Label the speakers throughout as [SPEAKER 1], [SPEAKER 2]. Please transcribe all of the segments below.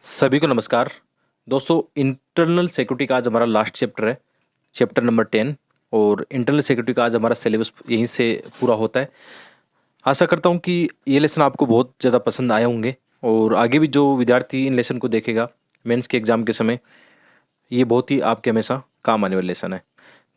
[SPEAKER 1] सभी को नमस्कार। दोस्तों, इंटरनल सिक्योरिटी का आज हमारा लास्ट चैप्टर है, चैप्टर नंबर 10। और इंटरनल सिक्योरिटी का आज हमारा सिलेबस यहीं से पूरा होता है। आशा करता हूँ कि ये लेसन आपको बहुत ज़्यादा पसंद आए होंगे और आगे भी जो विद्यार्थी इन लेसन को देखेगा मेंस के एग्ज़ाम के समय, ये बहुत ही आपके हमेशा काम आने वाले लेसन है।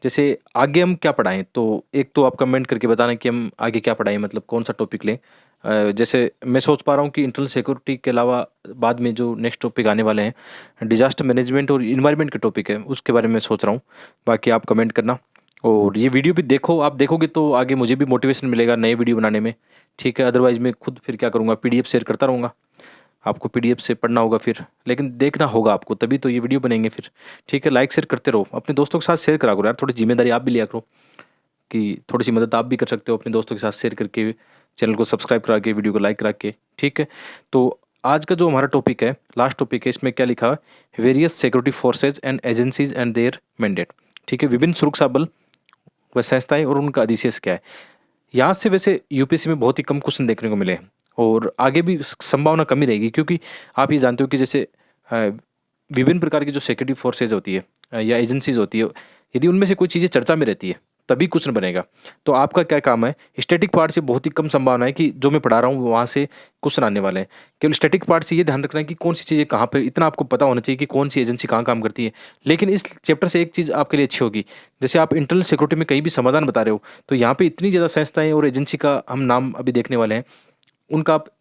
[SPEAKER 1] जैसे आगे हम क्या पढ़ाएं, तो एक तो आप कमेंट करके बताना कि हम आगे क्या पढ़ाएं, मतलब कौन सा टॉपिक लें। जैसे मैं सोच पा रहा हूँ कि इंटरनल सिक्योरिटी के अलावा बाद में जो नेक्स्ट टॉपिक आने वाले हैं डिजास्टर मैनेजमेंट और इन्वायरमेंट के टॉपिक है, उसके बारे में सोच रहा हूँ। बाकी आप कमेंट करना और ये वीडियो भी देखो। आप देखोगे तो आगे मुझे भी मोटिवेशन मिलेगा नए वीडियो बनाने में, ठीक है। अदरवाइज मैं खुद फिर क्या करूँगा, पीडीएफ शेयर करता रहूँगा। आपको पीडीएफ से पढ़ना होगा फिर, लेकिन देखना होगा आपको, तभी तो ये वीडियो बनेंगे फिर, ठीक है। लाइक शेयर करते रहो, अपने दोस्तों के साथ शेयर करा करो यार। थोड़ी जिम्मेदारी आप भी लिया करो कि थोड़ी सी मदद आप भी कर सकते हो अपने दोस्तों के साथ शेयर करके, चैनल को सब्सक्राइब करा के, वीडियो को लाइक करा के, ठीक है। तो आज का जो हमारा टॉपिक है, लास्ट टॉपिक है, इसमें क्या लिखा है, various security forces and agencies and there mandate, ठीक है। विभिन्न सुरक्षा बल व संस्थाएं और उनका अधिशेष क्या है। यहाँ से वैसे यूपीएससी में बहुत ही कम क्वेश्चन देखने को मिले हैं और आगे भी संभावना कम ही रहेगी, क्योंकि आप ये जानते हो कि जैसे विभिन्न प्रकार की जो सिक्योरिटी फोर्सेज होती है या एजेंसीज होती है, यदि उनमें से कोई चीज़ें चर्चा में रहती है तभी क्वेश्चन बनेगा। तो आपका क्या काम है, स्टैटिक पार्ट से बहुत ही कम संभावना है कि जो मैं पढ़ा रहा हूँ वहाँ से क्वेश्चन आने वाले हैं। केवल स्टैटिक पार्ट से ये ध्यान रखना है कि कौन सी चीज़ें कहाँ पर, इतना आपको पता होना चाहिए कि कौन सी एजेंसी कहाँ काम करती है। लेकिन इस चैप्टर से एक चीज़ आपके लिए अच्छी होगी, जैसे आप इंटरनल सिक्योरिटी में कहीं भी समाधान बता रहे हो तो यहाँ पे इतनी ज़्यादा संस्थाएं और एजेंसी का हम नाम अभी देखने वाले हैं, उनका आप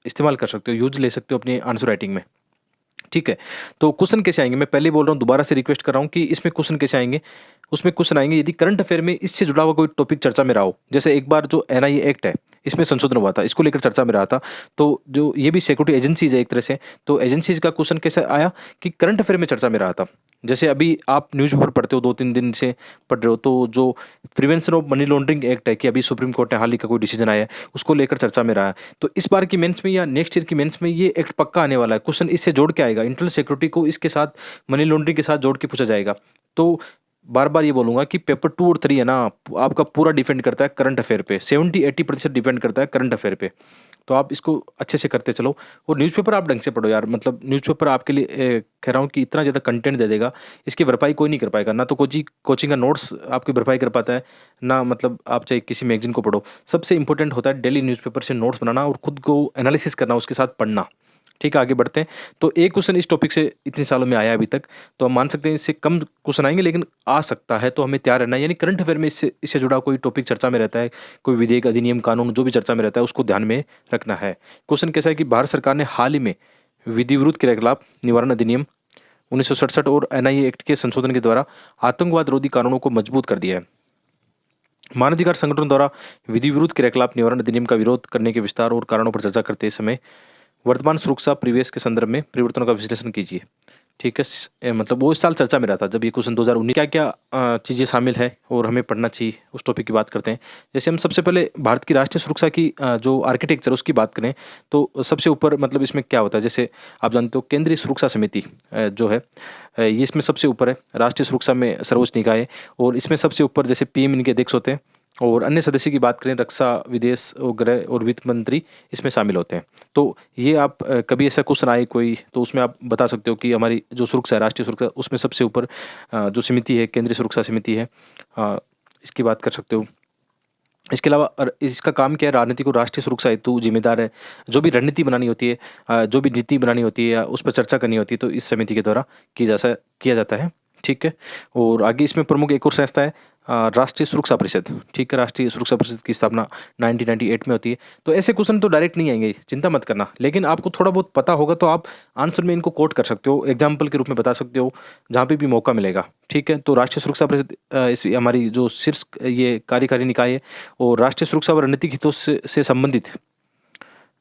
[SPEAKER 1] इस्तेमाल कर सकते हो, यूज ले सकते हो अपनी आंसर राइटिंग में, ठीक है। तो क्वेश्चन कैसे आएंगे, मैं पहले बोल रहा हूँ, दोबारा से रिक्वेस्ट कर रहा हूँ कि इसमें क्वेश्चन कैसे आएंगे। उसमें क्वेश्चन आएंगे यदि करंट अफेयर में इससे जुड़ा हुआ कोई टॉपिक चर्चा में रहा हो। जैसे एक बार जो एनआईए एक्ट है, इसमें संशोधन हुआ था, इसको लेकर चर्चा में रहा था। तो जो ये भी सिक्योरिटी एजेंसीज है एक तरह से, तो एजेंसीज का क्वेश्चन कैसे आया कि करंट अफेयर में चर्चा में रहा था। जैसे अभी आप न्यूज़पेपर पढ़ते हो, 2-3 दिन से पढ़ रहे हो, तो जो prevention of money laundering act है कि अभी सुप्रीम कोर्ट ने हाल ही का कोई डिसीजन आया है, उसको लेकर चर्चा में रहा है। तो इस बार की मेंस में या नेक्स्ट ईयर की मेंस में ये एक्ट पक्का आने वाला है। क्वेश्चन इससे जोड़ के आएगा, इंटरनल सिक्योरिटी को इसके साथ, मनी लॉन्ड्रिंग के साथ जोड़ के पूछा जाएगा। तो बार बार ये बोलूंगा कि पेपर 2 और 3 है ना, आपका पूरा डिपेंड करता है करंट अफेयर पे, 70-80% डिपेंड करता है करंट अफेयर पे। तो आप इसको अच्छे से करते चलो और न्यूज़पेपर आप ढंग से पढ़ो यार। मतलब न्यूज़पेपर आपके लिए कह रहा हूँ कि इतना ज़्यादा कंटेंट दे देगा, इसकी भरपाई कोई नहीं कर पाएगा। ना तो कोचिंग का नोट्स आपकी भरपाई कर पाता है, ना मतलब आप चाहे किसी मैगजीन को पढ़ो। सबसे इंपॉर्टेंट होता है डेली न्यूज़पेपर से नोट्स बनाना और खुद को एनालिसिस करना, उसके साथ पढ़ना, ठीक है। आगे बढ़ते हैं। तो एक क्वेश्चन इस टॉपिक से इतने सालों में आया अभी तक, तो हम मान सकते हैं इससे कम क्वेश्चन आएंगे, लेकिन आ सकता है, तो हमें तैयार रहना है। यानी करंट अफेयर में इससे जुड़ा कोई टॉपिक चर्चा में रहता है, कोई विधेयक, अधिनियम, कानून जो भी चर्चा में रहता है, उसको ध्यान में रखना है। क्वेश्चन कैसा है कि भारत सरकार ने हाल ही में विधि विरुद्ध क्रियाकलाप निवारण अधिनियम 1967 और एनआईए एक्ट के संशोधन के द्वारा आतंकवाद रोधी कानूनों को मजबूत कर दिया है। मानवाधिकार संगठनों द्वारा विधि विरुद्ध क्रियाकलाप निवारण अधिनियम का विरोध करने के विस्तार और कारणों पर चर्चा करते समय वर्तमान सुरक्षा परिवेश के संदर्भ में परिवर्तनों का विश्लेषण कीजिए, ठीक है। मतलब वो इस साल चर्चा में रहा था जब ये क्वेश्चन 2019, क्या क्या चीज़ें शामिल है और हमें पढ़ना चाहिए, उस टॉपिक की बात करते हैं। जैसे हम सबसे पहले भारत की राष्ट्रीय सुरक्षा की जो आर्किटेक्चर उसकी बात करें, तो सबसे ऊपर मतलब इसमें क्या होता है, जैसे आप जानते हो केंद्रीय सुरक्षा समिति जो है, ये इसमें सबसे ऊपर है, राष्ट्रीय सुरक्षा में सर्वोच्च निकाय है। और इसमें सबसे ऊपर जैसे पीएम इनके अध्यक्ष होते हैं, और अन्य सदस्य की बात करें, रक्षा, विदेश और गृह और वित्त मंत्री इसमें शामिल होते हैं। तो ये आप कभी ऐसा क्वेश्चन आए कोई, तो उसमें आप बता सकते हो कि हमारी जो सुरक्षा है, राष्ट्रीय सुरक्षा, उसमें सबसे ऊपर जो समिति है, केंद्रीय सुरक्षा समिति है, इसकी बात कर सकते हो। इसके अलावा इसका काम क्या है, राजनीतिक और राष्ट्रीय सुरक्षा हेतु जिम्मेदार है। जो भी रणनीति बनानी होती है, जो भी नीति बनानी होती है या उस पर चर्चा करनी होती है, तो इस समिति के द्वारा किया जाता है, ठीक है। और आगे इसमें प्रमुख एक और संस्था है, राष्ट्रीय सुरक्षा परिषद, ठीक है। राष्ट्रीय सुरक्षा परिषद की स्थापना 1998 में होती है। तो ऐसे क्वेश्चन तो डायरेक्ट नहीं आएंगे, चिंता मत करना, लेकिन आपको थोड़ा बहुत पता होगा तो आप आंसर में इनको कोट कर सकते हो, एग्जाम्पल के रूप में बता सकते हो, जहाँ पे भी मौका मिलेगा, ठीक है। तो राष्ट्रीय सुरक्षा परिषद इस हमारी जो शीर्ष ये कार्यकारी निकाय है, और राष्ट्रीय सुरक्षा व रणनीतिक हितों से संबंधित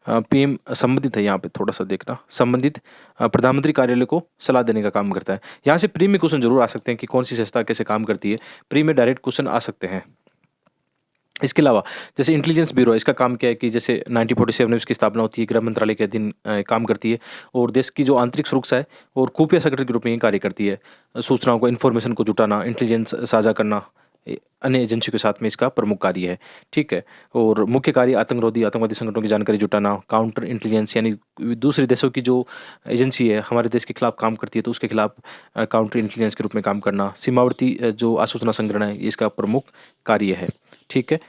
[SPEAKER 1] पीएम संबंधित है, यहाँ पे थोड़ा सा देखना, संबंधित प्रधानमंत्री कार्यालय को सलाह देने का काम करता है। यहाँ से प्री में क्वेश्चन जरूर आ सकते हैं कि कौन सी संस्था कैसे काम करती है, प्री में डायरेक्ट क्वेश्चन आ सकते हैं। इसके अलावा जैसे इंटेलिजेंस ब्यूरो, इसका काम क्या है कि जैसे 1947 में इसकी स्थापना होती है, गृह मंत्रालय के अधीन काम करती है, और देश की जो आंतरिक सुरक्षा है और खुफिया संगठन के रूप में ये कार्य करती है। सूचनाओं को, इन्फॉर्मेशन को जुटाना, इंटेलिजेंस साझा करना, अन्य एजेंसियों के साथ में इसका प्रमुख कार्य है। ठीक है। और मुख्य कार्य आतंकवादी संगठनों की जानकारी जुटाना, काउंटर इंटेलिजेंस यानी दूसरे देशों की जो एजेंसी है हमारे देश के खिलाफ काम करती है तो उसके खिलाफ काउंटर इंटेलिजेंस के रूप में काम करना, सीमावर्ती जो आसूचना संग्रहण है ये इसका प्रमुख कार्य है। ठीक है।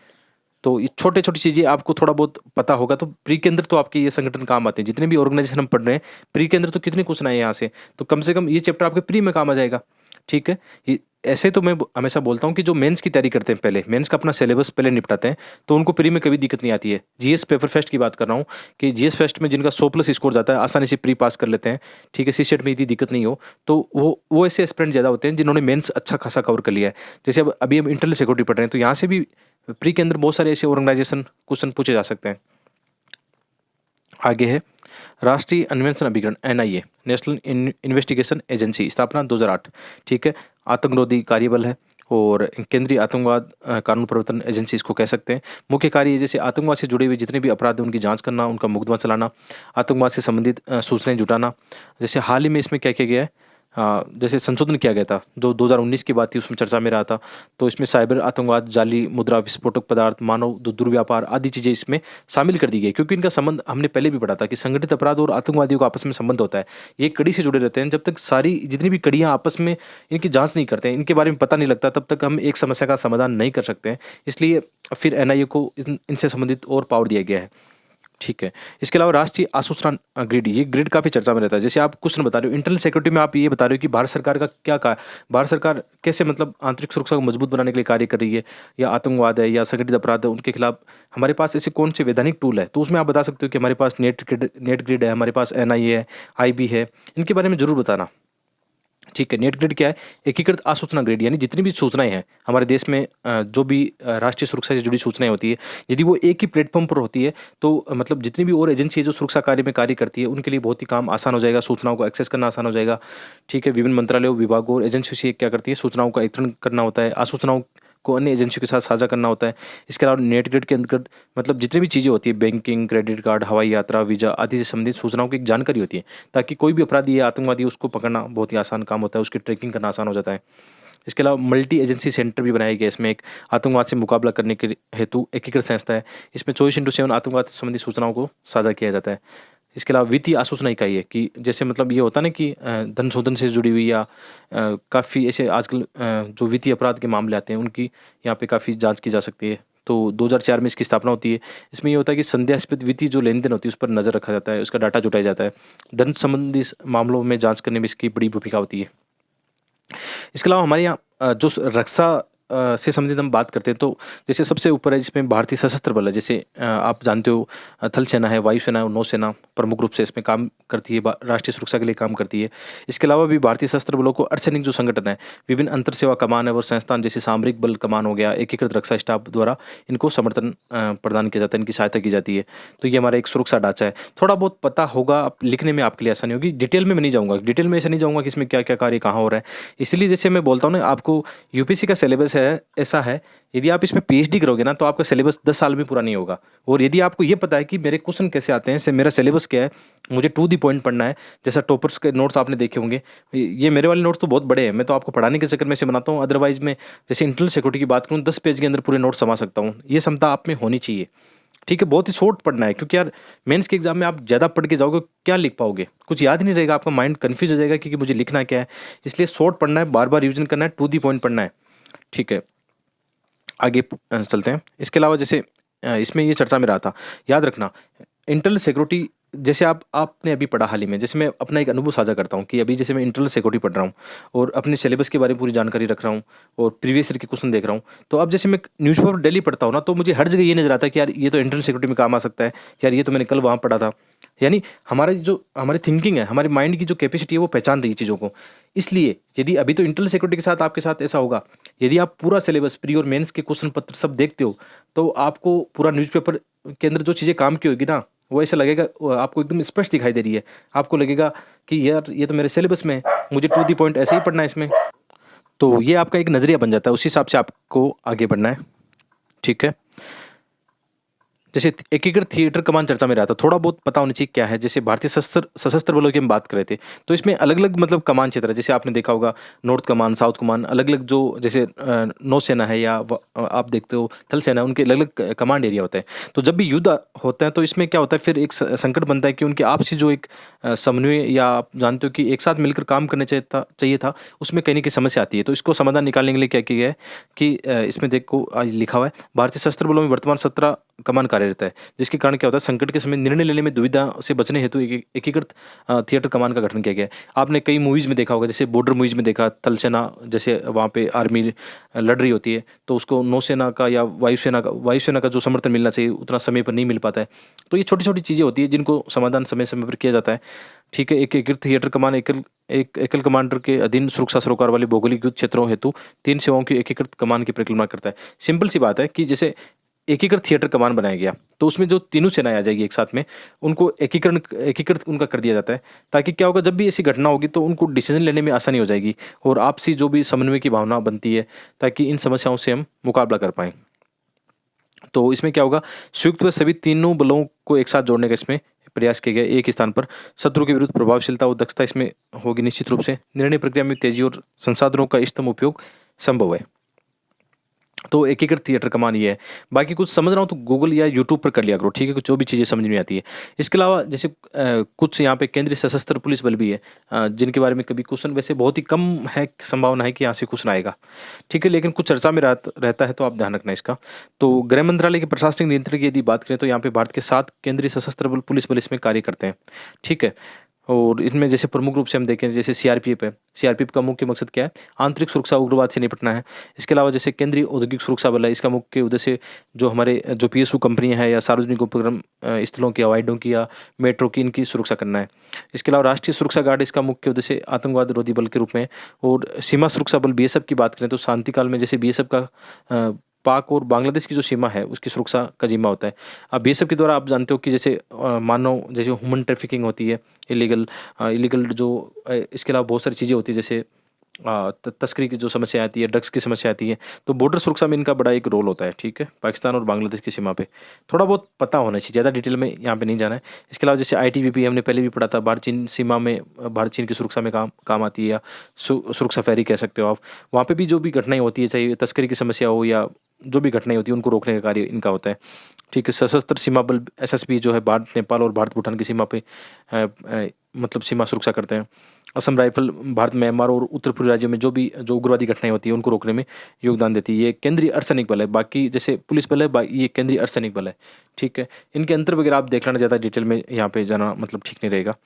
[SPEAKER 1] तो ये छोटे छोटी चीज़ें आपको थोड़ा बहुत पता होगा तो प्री के अंदर तो आपके ये संगठन काम आते हैं। जितने भी ऑर्गेनाइजेशन हम पढ़ रहे हैं प्री के अंदर तो कितने क्वेश्चन आए यहाँ से कम से कम ये चैप्टर आपके प्री में काम आ जाएगा। ठीक है। ये ऐसे तो मैं हमेशा बोलता हूँ कि जो मेंस की तैयारी करते हैं पहले मेंस का अपना सिलेबस पहले निपटाते हैं तो उनको प्री में कभी दिक्कत नहीं आती है। जीएस पेपर फेस्ट की बात कर रहा हूँ कि जीएस फेस्ट में जिनका 100+ स्कोर जाता है आसानी से प्री पास कर लेते हैं। ठीक है। सीसेट में इतनी दिक्कत नहीं हो तो वो ऐसे एस्पिरेंट ज़्यादा होते हैं जिन्होंने मेंस अच्छा खासा कवर कर लिया है। जैसे अब अभी हम इंटरनल सिक्योरिटी पढ़ रहे हैं तो यहाँ से भी प्री के अंदर बहुत सारे ऐसे ऑर्गेनाइजेशन क्वेश्चन पूछे जा सकते हैं। आगे है राष्ट्रीय अन्वेषण अभिकरण एनआईए, नेशनल इन्वेस्टिगेशन एजेंसी, स्थापना 2008। ठीक है। आतंकरोधी कार्यबल है और केंद्रीय आतंकवाद कानून प्रवर्तन एजेंसी इसको कह सकते हैं। मुख्य कार्य जैसे आतंकवाद से जुड़े हुए जितने भी अपराध हैं उनकी जांच करना, उनका मुकदमा चलाना, आतंकवाद से संबंधित सूचनाएं जुटाना। जैसे हाल ही में इसमें क्या किया गया है, जैसे संशोधन किया गया था जो 2019 की बात थी उसमें चर्चा में रहा था तो इसमें साइबर आतंकवाद, जाली मुद्रा, विस्फोटक पदार्थ, मानव दुर्व्यापार आदि चीज़ें इसमें शामिल कर दी गई क्योंकि इनका संबंध हमने पहले भी पढ़ा था कि संगठित अपराध और आतंकवादियों का आपस में संबंध होता है। ये कड़ी से जुड़े रहते हैं। जब तक सारी जितनी भी कड़ियाँ आपस में इनकी जांच नहीं करते हैं, इनके बारे में पता नहीं लगता, तब तक हम एक समस्या का समाधान नहीं कर सकते हैं। इसलिए फिर एनआईए को इनसे संबंधित और पावर दिया गया है। ठीक है। इसके अलावा राष्ट्रीय आसूचना ग्रिड, ये ग्रिड काफ़ी चर्चा में रहता है। जैसे आप क्वेश्चन बता रहे हो इंटरनल सिक्योरिटी में, आप ये बता रहे हो कि भारत सरकार का क्या भारत सरकार कैसे मतलब आंतरिक सुरक्षा को मजबूत बनाने के लिए कार्य कर रही है, या आतंकवाद है या संगठित अपराध है उनके खिलाफ हमारे पास ऐसे कौन से वैधानिक टूल है। तो उसमें आप बता सकते हो कि हमारे पास नेट ग्रिड है, हमारे पास एनआईए है, आईबी है, इनके बारे में जरूर बताना। ठीक है। नेट ग्रिड क्या है? एकीकृत आसूचना ग्रिड, यानी जितनी भी सूचनाएं हैं हमारे देश में, जो भी राष्ट्रीय सुरक्षा से जुड़ी सूचनाएं होती है, यदि वो एक ही प्लेटफॉर्म पर होती है तो मतलब जितनी भी और एजेंसी है जो सुरक्षा कार्य में कार्य करती है उनके लिए बहुत ही काम आसान हो जाएगा, सूचनाओं को एक्सेस करना आसान हो जाएगा। ठीक है। विभिन्न मंत्रालयों, विभागों और एजेंसियों से क्या करती है, सूचनाओं का एकत्रीकरण करना होता है, आसूचनाओं को अन्य एजेंसियों के साथ साझा करना होता है। इसके अलावा नेट ग्रिड के अंतर्गत मतलब जितनी भी चीज़ें होती है, बैंकिंग, क्रेडिट कार्ड, हवाई यात्रा, वीज़ा आदि से संबंधित सूचनाओं की एक जानकारी होती है ताकि कोई भी अपराधी या आतंकवादी उसको पकड़ना बहुत ही आसान काम होता है, उसकी ट्रैकिंग करना आसान हो जाता है। इसके अलावा मल्टी एजेंसी सेंटर भी बनाया गया है। इसमें एक आतंकवाद से मुकाबला करने के हेतु एकीकृत संस्था है। इसमें 24/7 आतंकवाद से संबंधित सूचनाओं को साझा किया जाता है। इसके अलावा वित्तीय आसूचना इकाई है कि जैसे मतलब ये होता है ना कि धन शोधन से जुड़ी हुई या काफ़ी ऐसे आजकल जो वित्तीय अपराध के मामले आते हैं उनकी यहाँ पे काफ़ी जांच की जा सकती है। तो 2004 में इसकी स्थापना होती है। इसमें ये होता है कि संदेहास्पद वित्तीय जो लेन देन होती है उस पर नज़र रखा जाता है, उसका डाटा जुटाया जाता है। धन संबंधी मामलों में जांच करने में इसकी बड़ी भूमिका होती है। इसके अलावा हमारे यहाँ जो रक्षा से संबंधित हम बात करते हैं तो जैसे सबसे ऊपर है जिसमें भारतीय सशस्त्र बल है। जैसे आप जानते हो थल सेना है, वायुसेना है, नौसेना प्रमुख रूप से इसमें काम करती है, राष्ट्रीय सुरक्षा के लिए काम करती है। इसके अलावा भी भारतीय सशस्त्र बलों को अर्धसैनिक जो संगठन है, विभिन्न अंतर सेवा कमान है और संस्थान जैसे सामरिक बल कमान हो गया, एकीकृत रक्षा स्टाफ द्वारा इनको समर्थन प्रदान किया जाता है, इनकी सहायता की जाती है। तो ये हमारा एक सुरक्षा ढांचा है। थोड़ा बहुत पता होगा, लिखने में आपके लिए आसानी होगी। डिटेल में मैं नहीं जाऊँगा, डिटेल में ऐसा नहीं जाऊँगा कि इसमें क्या क्या कार्य कहाँ हो रहा है। इसलिए जैसे मैं बोलता हूँ ना, आपको यूपीएससी का सिलेबस है ऐसा है, यदि आप इसमें पीएचडी करोगे ना तो आपका सिलेबस 10 साल में पूरा नहीं होगा। और यदि आपको ये पता है कि मेरे क्वेश्चन कैसे आते हैं, से मेरा सिलेबस क्या है, मुझे टू दी पॉइंट पढ़ना है। जैसा टॉपर्स के नोट्स आपने देखे होंगे, ये मेरे वाले नोट्स तो बहुत बड़े हैं, मैं तो आपको पढ़ाने के चक्कर में से बनाता हूँ। अदरवाइज मैं जैसे इंटरनल सिक्योरिटी की बात करूँ 10 पेज के अंदर पूरे नोट्स समा सकता हूँ। ये क्षमता आप में होनी चाहिए। ठीक है। बहुत ही शॉर्ट पढ़ना है क्योंकि यार मेंस के एग्जाम में आप ज़्यादा पढ़ के जाओगे क्या लिख पाओगे, कुछ याद ही नहीं रहेगा, आपका माइंड कन्फ्यूज हो जाएगा कि मुझे लिखना क्या है। इसलिए शॉर्ट पढ़ना है, बार बार रिविजन करना है, टू दी पॉइंट पढ़ना है। ठीक है। आगे चलते हैं। इसके अलावा जैसे इसमें ये चर्चा में रहा था, याद रखना इंटरनल सिक्योरिटी जैसे आपने अभी पढ़ा हाल ही में, जैसे मैं अपना एक अनुभव साझा करता हूँ कि अभी जैसे मैं इंटरनल सिक्योरिटी पढ़ रहा हूँ और अपने सिलेबस के बारे में पूरी जानकारी रख रहा हूँ और प्रीवियस ईयर के क्वेश्चन देख रहा हूँ। तो अब जैसे मैं न्यूज़पेपर डेली पढ़ता हूँ ना, तो मुझे हर जगह ये नजर आता है कि यार ये तो इंटरनल सिक्योरिटी में काम आ सकता है, यार ये तो मैंने कल वहाँ पढ़ा था। यानी हमारी थिंकिंग है, हमारी माइंड की जो कैपेसिटी है वो पहचान रही है चीज़ों को। इसलिए यदि अभी तो इंटरनल सिक्योरिटी के साथ आपके साथ ऐसा होगा, यदि आप पूरा सिलेबस प्री और मेंस के क्वेश्चन पत्र सब देखते हो तो आपको पूरा न्यूज़पेपर के अंदर जो चीज़ें काम की होगी ना, वो ऐसा लगेगा, आपको एकदम स्पष्ट दिखाई दे रही है। आपको लगेगा कि यार ये तो मेरे सिलेबस में है, मुझे टू दी पॉइंट ऐसे ही पढ़ना है इसमें। तो ये आपका एक नज़रिया बन जाता है, उसी हिसाब से आपको आगे बढ़ना है। ठीक है। जैसे एकीकृत थिएटर कमान चर्चा में रहा था, थोड़ा बहुत पता होना चाहिए क्या है। जैसे भारतीय सशस्त्र बलों की हम बात कर रहे थे, तो इसमें अलग अलग मतलब कमान क्षेत्र है। जैसे आपने देखा होगा नॉर्थ कमान, साउथ कमान, अलग अलग जो जैसे नौसेना है या आप देखते हो थल सेना, उनके अलग अलग कमांड एरिया होते हैं। तो जब भी युद्ध होते हैं तो इसमें क्या होता है, फिर एक संकट बनता है कि उनके आपसी जो एक समन्वय, या आप जानते हो कि एक साथ मिलकर काम करने चाहिए था, उसमें कहीं ना कहीं समस्या आती है। तो इसको समाधान निकालने के लिए क्या किया गया है कि इसमें देखो लिखा हुआ है, भारतीय सशस्त्र बलों में वर्तमान 17 कमान कार्यरत है, जिसके कारण क्या होता है, संकट के समय निर्णय लेने में दुविधा से बचने हेतु एकीकृत थिएटर कमान का गठन किया गया है। आपने कई मूवीज में देखा होगा, जैसे बॉर्डर मूवीज में देखा, थल सेना जैसे वहाँ पे आर्मी लड़ रही होती है, तो उसको नौसेना का या वायुसेना का जो समर्थन मिलना चाहिए उतना समय पर नहीं मिल पाता है। तो ये छोटी छोटी चीज़ें होती है जिनको समाधान समय समय पर किया जाता है। ठीक है, एक एकीकृत थिएटर कमान एकल कमांडर के अधीन सुरक्षा सरोकार वाले भौगोलिक युद्ध क्षेत्रों हेतु 3 सेवाओं की एकीकृत कमान की परिकल्पना करता है। सिंपल सी बात है कि जैसे एकीकृत थिएटर कमान बनाया गया, तो उसमें जो तीनों सेनाएं आ जाएगी एक साथ में, उनको एकीकृत उनका कर दिया जाता है, ताकि क्या होगा, जब भी ऐसी घटना होगी तो उनको डिसीजन लेने में आसानी हो जाएगी और आपसी जो भी समन्वय की भावना बनती है, ताकि इन समस्याओं से हम मुकाबला कर पाएँ। तो इसमें क्या होगा, संयुक्त में सभी तीनों बलों को एक साथ जोड़ने का इसमें प्रयास किया गया एक ही स्थान पर। शत्रु के विरुद्ध प्रभावशीलता और दक्षता इसमें होगी निश्चित रूप से। निर्णय प्रक्रिया में तेजी और संसाधनों का इष्टतम उपयोग संभव है। तो एकीकृत थिएटर कमान ये है। बाकी कुछ समझ रहा हूँ तो गूगल या यूट्यूब पर कर लिया करो, ठीक है, कुछ जो भी चीज़ें समझ में आती है। इसके अलावा जैसे कुछ यहाँ पे केंद्रीय सशस्त्र पुलिस बल भी है, जिनके बारे में कभी क्वेश्चन, वैसे बहुत ही कम है संभावना है कि यहाँ से क्वेश्चन आएगा, ठीक है, लेकिन कुछ चर्चा में रहता है, तो आप ध्यान रखना इसका। तो गृह मंत्रालय के प्रशासनिक नियंत्रण की यदि बात करें तो यहाँ पे भारत के 7 केंद्रीय सशस्त्र बल पुलिस बल इसमें कार्य करते हैं, ठीक है। और इनमें जैसे प्रमुख रूप से हम देखें, जैसे सीआरपीएफ है, सीआरपीएफ का मुख्य मकसद क्या है, आंतरिक सुरक्षा उग्रवाद से निपटना है। इसके अलावा जैसे केंद्रीय औद्योगिक सुरक्षा बल है, इसका मुख्य उद्देश्य जो हमारे जो पीएसयू कंपनियां हैं या सार्वजनिक उपक्रम स्थलों की, हवाई अड्डों की या मेट्रो की, इनकी सुरक्षा करना है। इसके अलावा राष्ट्रीय सुरक्षा गार्ड, इसका मुख्य उद्देश्य आतंकवाद रोधी बल के रूप में। और सीमा सुरक्षा बल बीएसएफ की बात करें तो शांति काल में जैसे बीएसएफ का पाक और बांग्लादेश की जो सीमा है उसकी सुरक्षा का जिम्मा होता है। अब बीएसएफ के द्वारा आप जानते हो कि जैसे मानव जैसे ह्यूमन ट्रैफिकिंग होती है, इलीगल जो इसके अलावा बहुत सारी चीज़ें होती है, जैसे तस्करी की जो समस्या आती है, ड्रग्स की समस्या आती है, तो बॉर्डर सुरक्षा में इनका बड़ा एक रोल होता है, ठीक है, पाकिस्तान और बांग्लादेश की सीमा पे थोड़ा बहुत पता होना चाहिए, ज़्यादा डिटेल में यहाँ पे नहीं जाना है। इसके अलावा जैसे आईटीबीपी हमने पहले भी पढ़ा था, भारत चीन सीमा में भारत चीन की सुरक्षा में काम आती है, या सुरक्षा फेरी कह सकते हो आप। वहाँ पे भी जो भी घटनाएं होती है, चाहे तस्करी की समस्या हो या जो भी घटनाएं होती है, उनको रोकने का कार्य इनका होता है, ठीक है। सशस्त्र सीमा बल एसएसबी जो है भारत नेपाल और भारत भूटान की सीमा पे मतलब सीमा सुरक्षा करते हैं। असम राइफल भारत म्यांमार और उत्तर पूर्वी राज्यों में जो उग्रवादी घटनाएं होती है उनको रोकने में योगदान देती है। ये केंद्रीय अर्धसैनिक बल है, बाकी जैसे पुलिस बल है, ये केंद्रीय अर्धसैनिक बल है, ठीक है। इनके अंतर वगैरह आप देख लेना, ज़्यादा डिटेल में यहाँ पे जाना मतलब ठीक नहीं रहेगा।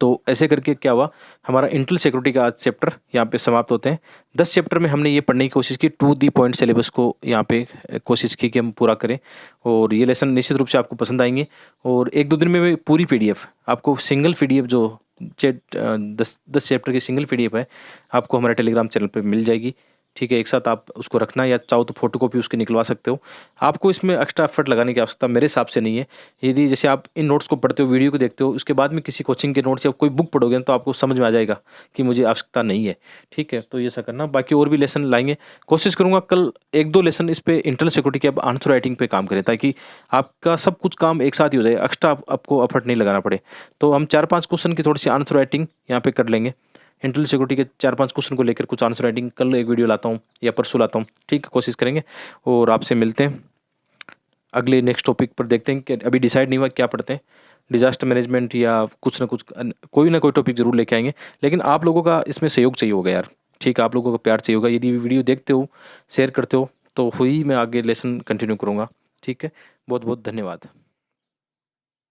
[SPEAKER 1] तो ऐसे करके क्या हुआ, हमारा इंटरनल सिक्योरिटी का आज चैप्टर यहाँ पे समाप्त होते हैं। 10 चैप्टर में हमने ये पढ़ने की कोशिश की, टू दी पॉइंट सिलेबस को यहाँ पे कोशिश की कि हम पूरा करें, और ये लेसन निश्चित रूप से आपको पसंद आएंगे। और 1-2 दिन में मैं पूरी पीडीएफ आपको, सिंगल पीडीएफ जो 10 चैप्टर की सिंगल पीडीएफ है, आपको हमारे टेलीग्राम चैनल पर मिल जाएगी, ठीक है। एक साथ आप उसको रखना, या चाहो तो फोटोकॉपी उसकी निकलवा सकते हो। आपको इसमें एक्स्ट्रा एफर्ट लगाने की आवश्यकता मेरे हिसाब से नहीं है। यदि जैसे आप इन नोट्स को पढ़ते हो, वीडियो को देखते हो, उसके बाद में किसी कोचिंग के नोट्स या कोई बुक पढ़ोगे तो आपको समझ में आ जाएगा कि मुझे आवश्यकता नहीं है, ठीक है। तो ये ऐसा करना, बाकी और भी लेसन लाएंगे, कोशिश करूँगा कल 1-2 लेसन इस पे इंटरनल सिक्योरिटी के, अब आंसर राइटिंग पे काम करें, ताकि आपका सब कुछ काम एक साथ ही हो जाए, एक्स्ट्रा आपको एफर्ट नहीं लगाना पड़े। तो हम 4-5 क्वेश्चन की थोड़ी सी आंसर राइटिंग यहाँ पे कर लेंगे। इंटरनल सिक्योरिटी के 4-5 क्वेश्चन को लेकर कुछ आंसर राइटिंग कल एक वीडियो लाता हूँ या परसों लाता हूँ, ठीक है, कोशिश करेंगे। और आपसे मिलते हैं अगले नेक्स्ट टॉपिक पर, देखते हैं कि अभी डिसाइड नहीं हुआ क्या पढ़ते हैं, डिजास्टर मैनेजमेंट या कुछ ना कुछ, कोई ना कोई टॉपिक जरूर लेके आएंगे। लेकिन आप लोगों का इसमें सहयोग चाहिए होगा यार, ठीक है, आप लोगों का प्यार चाहिए होगा। यदि वीडियो देखते हो, शेयर करते हो, तो ही मैं आगे लेसन कंटिन्यू करूँगा, ठीक है। बहुत बहुत धन्यवाद।